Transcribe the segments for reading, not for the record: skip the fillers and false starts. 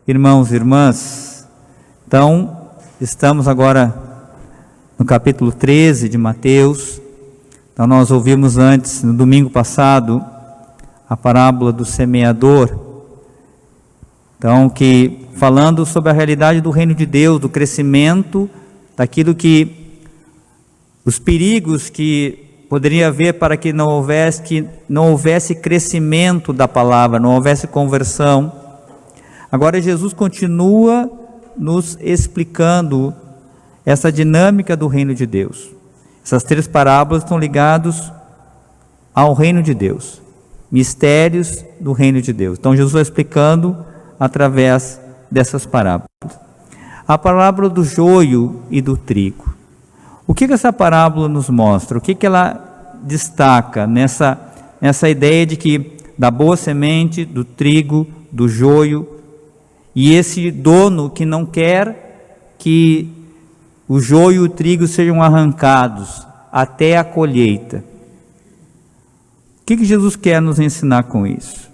Irmãos e irmãs, então estamos agora no capítulo 13 de Mateus. Então nós ouvimos antes, no domingo passado, a parábola do semeador. Então, que falando sobre a realidade do reino de Deus, do crescimento, daquilo que, os perigos que poderia haver para que não houvesse crescimento da palavra, não houvesse conversão. Agora Jesus continua nos explicando essa dinâmica do reino de Deus. Essas três parábolas estão ligadas ao reino de Deus, mistérios do reino de Deus. Então Jesus vai explicando através dessas parábolas. A parábola do joio e do trigo. O que essa parábola nos mostra? O que ela destaca nessa ideia de que da boa semente, do trigo, do joio, e esse dono que não quer que o joio e o trigo sejam arrancados até a colheita. O que Jesus quer nos ensinar com isso?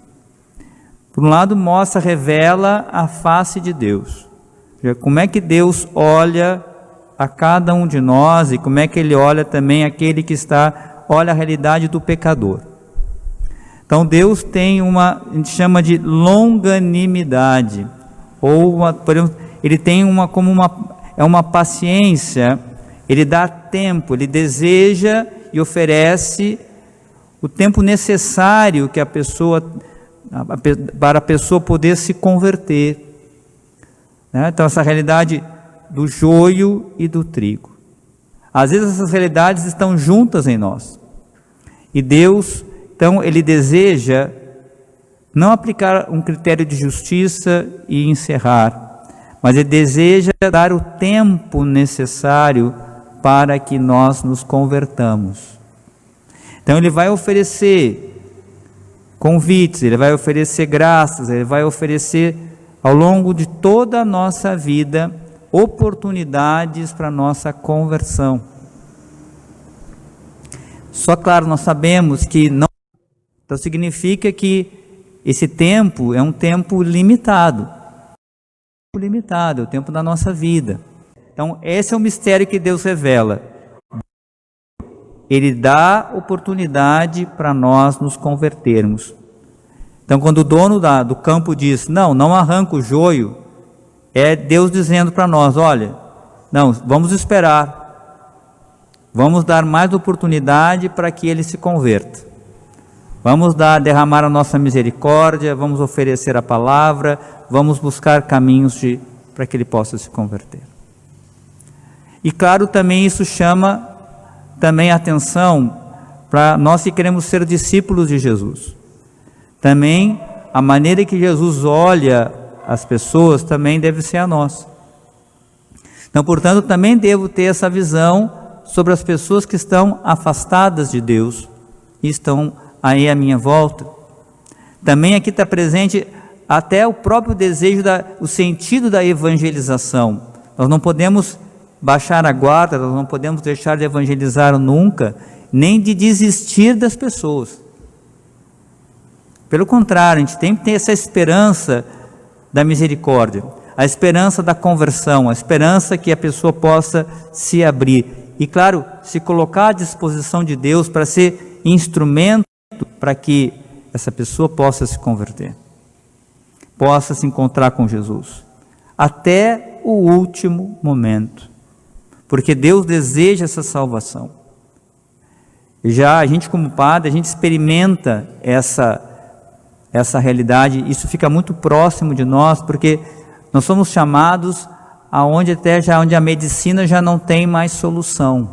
Por um lado, revela a face de Deus. Como é que Deus olha a cada um de nós e como é que Ele olha também aquele que olha a realidade do pecador. Então Deus tem a gente chama de longanimidade, ou por exemplo, Ele tem uma paciência, Ele dá tempo, Ele deseja e oferece o tempo necessário que para a pessoa poder se converter. Então essa realidade do joio e do trigo. Às vezes essas realidades estão juntas em nós. E Deus, então, Ele deseja não aplicar um critério de justiça e encerrar, mas Ele deseja dar o tempo necessário para que nós nos convertamos. Então Ele vai oferecer convites, Ele vai oferecer graças, Ele vai oferecer ao longo de toda a nossa vida oportunidades para nossa conversão. Só claro, nós sabemos que não, então significa que esse tempo é um tempo limitado, é o tempo da nossa vida. Então esse é o mistério que Deus revela. Ele dá oportunidade para nós nos convertermos. Então quando o dono do campo diz, não arranca o joio, é Deus dizendo para nós, olha, não, vamos esperar, vamos dar mais oportunidade para que ele se converta. Vamos derramar a nossa misericórdia, vamos oferecer a palavra, vamos buscar caminhos para que ele possa se converter. E claro, também isso chama também atenção para nós que queremos ser discípulos de Jesus. Também a maneira que Jesus olha as pessoas também deve ser a nossa. Então, portanto, também devo ter essa visão sobre as pessoas que estão afastadas de Deus e estão aí à minha volta. Também aqui está presente até o próprio desejo, o sentido da evangelização. Nós não podemos baixar a guarda, nós não podemos deixar de evangelizar nunca, nem de desistir das pessoas. Pelo contrário, a gente tem que ter essa esperança da misericórdia, a esperança da conversão, a esperança que a pessoa possa se abrir. E claro, se colocar à disposição de Deus para ser instrumento para que essa pessoa possa se converter, possa se encontrar com Jesus, até o último momento, porque Deus deseja essa salvação. Já a gente como padre, a gente experimenta essa realidade, isso fica muito próximo de nós, porque nós somos chamados onde a medicina já não tem mais solução.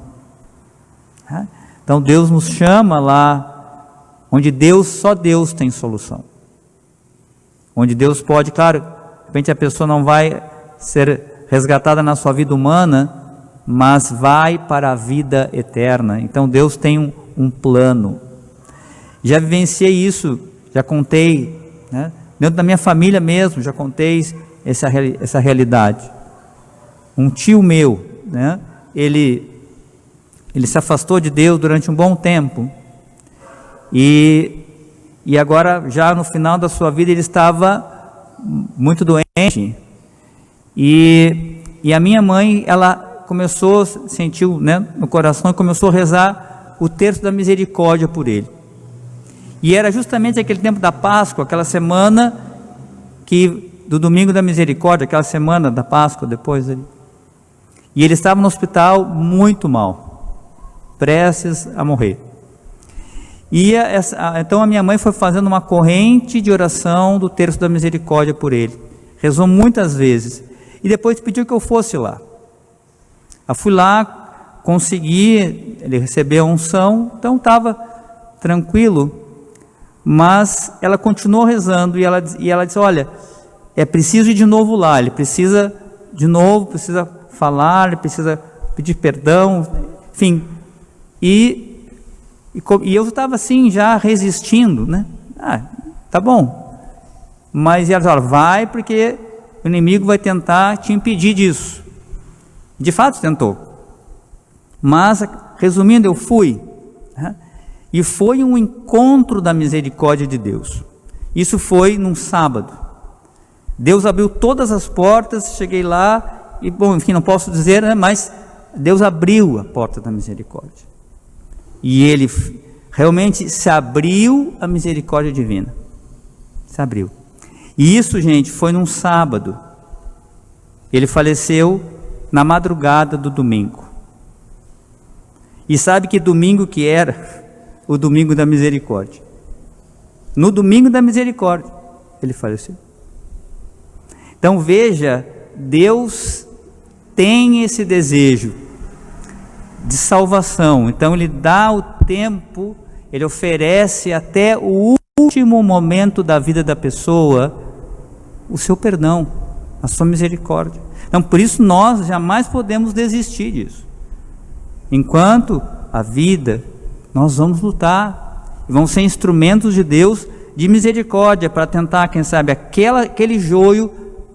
Então Deus nos chama lá, onde só Deus tem solução. Onde Deus pode, claro, de repente a pessoa não vai ser resgatada na sua vida humana, mas vai para a vida eterna. Então Deus tem um plano. Já vivenciei isso, já contei, dentro da minha família mesmo, já contei essa realidade. Um tio meu, ele se afastou de Deus durante um bom tempo, e agora já no final da sua vida ele estava muito doente, e a minha mãe, ela começou, sentiu, né, no coração, e começou a rezar o terço da misericórdia por ele. E era justamente aquele tempo da Páscoa, aquela semana do domingo da misericórdia, aquela semana da Páscoa depois ali. E ele estava no hospital muito mal, prestes a morrer. E então a minha mãe foi fazendo uma corrente de oração do terço da misericórdia por ele. Rezou muitas vezes. E depois pediu que eu fosse lá. Eu fui lá, consegui, ele recebeu a unção, então estava tranquilo. Mas ela continuou rezando e ela disse, olha, é preciso ir de novo lá, ele precisa de novo, precisa falar, ele precisa pedir perdão, enfim. E eu estava assim, já resistindo, né? Tá bom. Mas ela disse, olha, vai porque o inimigo vai tentar te impedir disso. De fato tentou. Mas, resumindo, eu fui. Né? E foi um encontro da misericórdia de Deus. Isso foi num sábado. Deus abriu todas as portas, cheguei lá, e bom, enfim, não posso dizer, né, mas Deus abriu a porta da misericórdia. E ele realmente se abriu a misericórdia divina. Se abriu. E isso, gente, foi num sábado. Ele faleceu na madrugada do domingo. E sabe que domingo que era? O domingo da misericórdia. No domingo da misericórdia, ele faleceu. Então veja, Deus tem esse desejo de salvação. Então ele dá o tempo, ele oferece até o último momento da vida da pessoa o seu perdão, a sua misericórdia. Então por isso nós jamais podemos desistir disso. Enquanto a vida, nós vamos lutar e vamos ser instrumentos de Deus de misericórdia para tentar, quem sabe, aquele joio,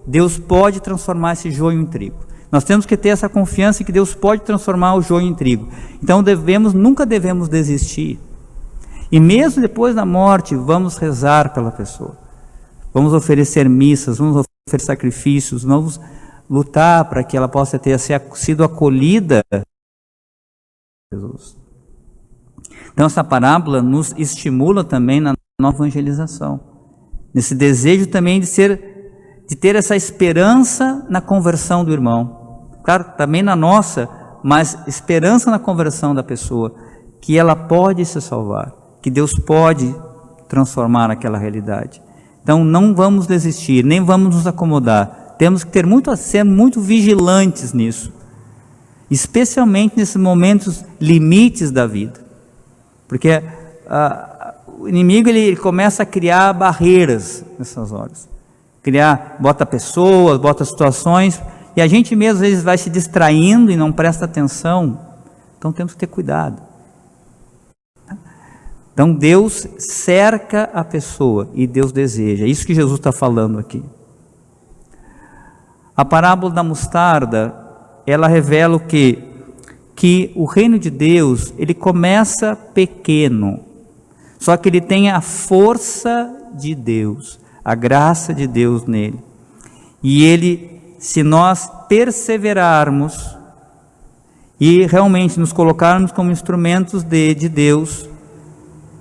Deus pode transformar esse joio em trigo. Nós temos que ter essa confiança que Deus pode transformar o joio em trigo. Então nunca devemos desistir. E mesmo depois da morte, vamos rezar pela pessoa. Vamos oferecer missas, vamos oferecer sacrifícios, vamos lutar para que ela possa ter sido acolhida por Jesus. Então essa parábola nos estimula também na nossa evangelização, nesse desejo também de ter essa esperança na conversão do irmão. Claro, também na nossa, mas esperança na conversão da pessoa, que ela pode se salvar, que Deus pode transformar aquela realidade. Então não vamos desistir, nem vamos nos acomodar. Temos que ser muito vigilantes nisso, especialmente nesses momentos limites da vida. Porque o inimigo ele começa a criar barreiras nessas horas. Bota pessoas, bota situações, e a gente mesmo às vezes vai se distraindo e não presta atenção. Então temos que ter cuidado. Então Deus cerca a pessoa e Deus deseja. É isso que Jesus está falando aqui. A parábola da mostarda, ela revela o quê? Que o reino de Deus, ele começa pequeno, só que ele tem a força de Deus, a graça de Deus nele. E ele, se nós perseverarmos e realmente nos colocarmos como instrumentos de Deus,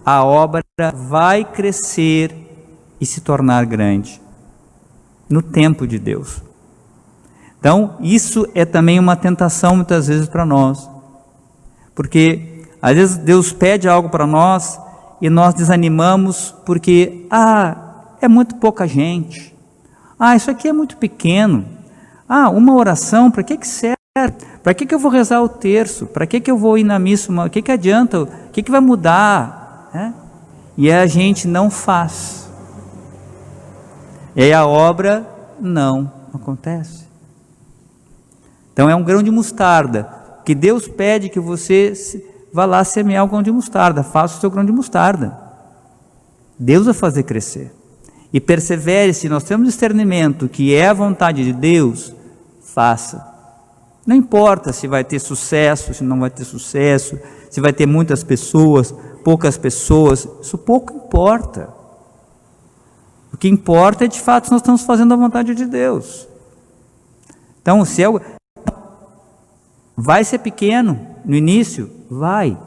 a obra vai crescer e se tornar grande no tempo de Deus. Então, isso é também uma tentação muitas vezes para nós, porque às vezes Deus pede algo para nós e nós desanimamos porque, é muito pouca gente, isso aqui é muito pequeno, uma oração, para que serve? Para que eu vou rezar o terço? Para que eu vou ir na missa? O que adianta? O que vai mudar? E a gente não faz, e aí a obra não acontece. Então é um grão de mostarda, que Deus pede que você vá lá semear o grão de mostarda, faça o seu grão de mostarda. Deus vai fazer crescer. E persevere, se nós temos discernimento que é a vontade de Deus, faça. Não importa se vai ter sucesso, se não vai ter sucesso, se vai ter muitas pessoas, poucas pessoas, isso pouco importa. O que importa é, de fato, se nós estamos fazendo a vontade de Deus. Então, o céu vai ser pequeno no início? Vai.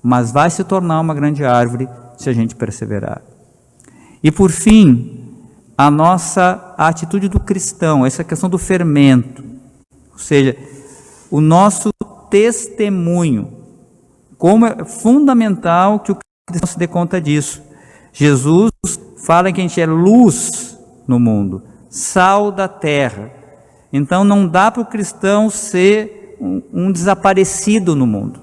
Mas vai se tornar uma grande árvore se a gente perseverar. E, por fim, a atitude do cristão, essa questão do fermento. Ou seja, o nosso testemunho. Como é fundamental que o cristão se dê conta disso. Jesus fala que a gente é luz no mundo, sal da terra. Então não dá para o cristão ser um desaparecido no mundo.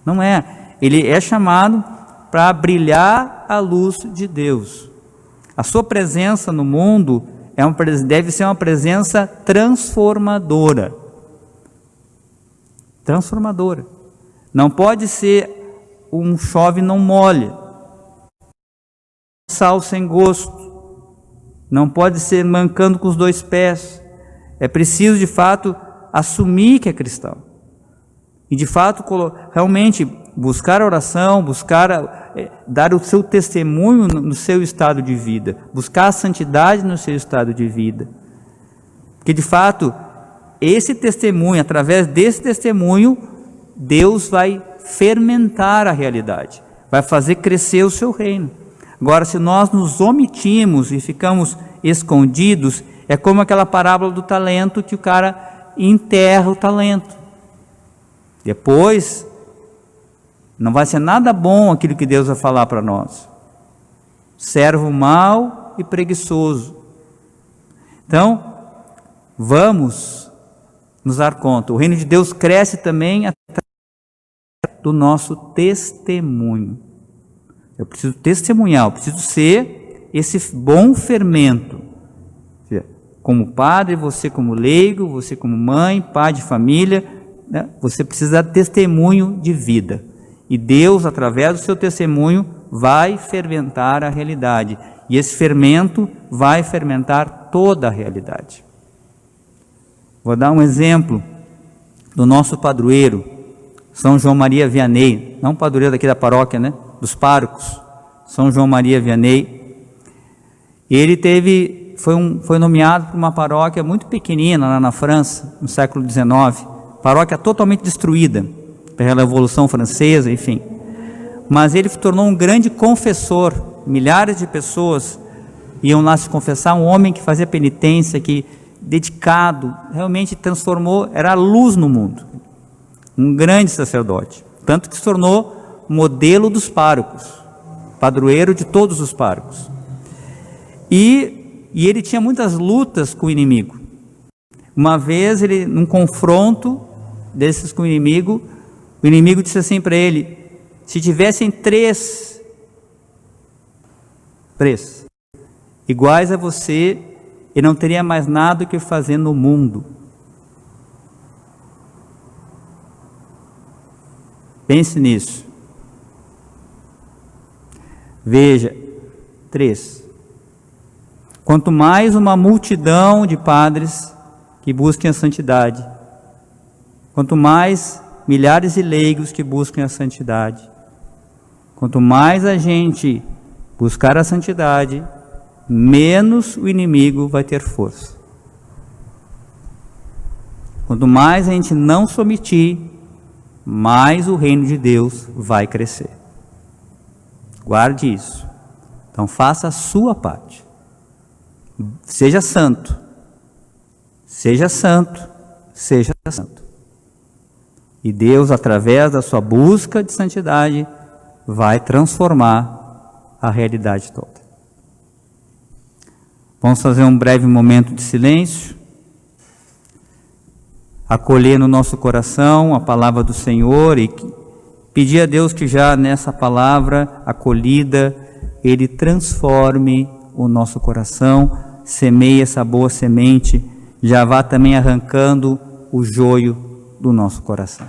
Não é. Ele é chamado para brilhar a luz de Deus. A sua presença no mundo deve ser uma presença transformadora. Transformadora. Não pode ser um chove não molha. Sal sem gosto, não pode ser mancando com os dois pés. É preciso, de fato, assumir que é cristão. E, de fato, realmente buscar a oração, dar o seu testemunho no seu estado de vida, buscar a santidade no seu estado de vida. Porque, de fato, esse testemunho, através desse testemunho, Deus vai fermentar a realidade, vai fazer crescer o seu reino. Agora, se nós nos omitimos e ficamos escondidos, é como aquela parábola do talento, que o cara enterra o talento. Depois, não vai ser nada bom aquilo que Deus vai falar para nós. Servo mau e preguiçoso. Então, vamos nos dar conta. O reino de Deus cresce também através do nosso testemunho. Eu preciso testemunhar, eu preciso ser esse bom fermento. Como padre, você como leigo, você como mãe, pai de família, né? Você precisa dar testemunho de vida. E Deus, através do seu testemunho, vai fermentar a realidade. E esse fermento vai fermentar toda a realidade. Vou dar um exemplo do nosso padroeiro, São João Maria Vianney, não padroeiro daqui da paróquia, né? Dos párocos, São João Maria Vianney. Ele foi nomeado para uma paróquia muito pequenina lá na França, no século XIX, paróquia totalmente destruída pela Revolução Francesa, enfim. Mas ele se tornou um grande confessor, milhares de pessoas iam lá se confessar, um homem que fazia penitência, que dedicado, realmente transformou, era a luz no mundo, um grande sacerdote, tanto que se tornou modelo dos párocos, padroeiro de todos os párocos. E ele tinha muitas lutas com o inimigo. Uma vez, num confronto desses com o inimigo disse assim para ele: se tivessem três iguais a você, ele não teria mais nada o que fazer no mundo. Pense nisso. Veja, 3. Quanto mais uma multidão de padres que busquem a santidade, quanto mais milhares de leigos que busquem a santidade, quanto mais a gente buscar a santidade, menos o inimigo vai ter força. Quanto mais a gente não se omitir, mais o reino de Deus vai crescer. Guarde isso. Então faça a sua parte. Seja santo. Seja santo. Seja santo. E Deus, através da sua busca de santidade, vai transformar a realidade toda. Vamos fazer um breve momento de silêncio, acolher no nosso coração a palavra do Senhor e pedir a Deus que já nessa palavra acolhida, Ele transforme o nosso coração, semeie essa boa semente, já vá também arrancando o joio do nosso coração.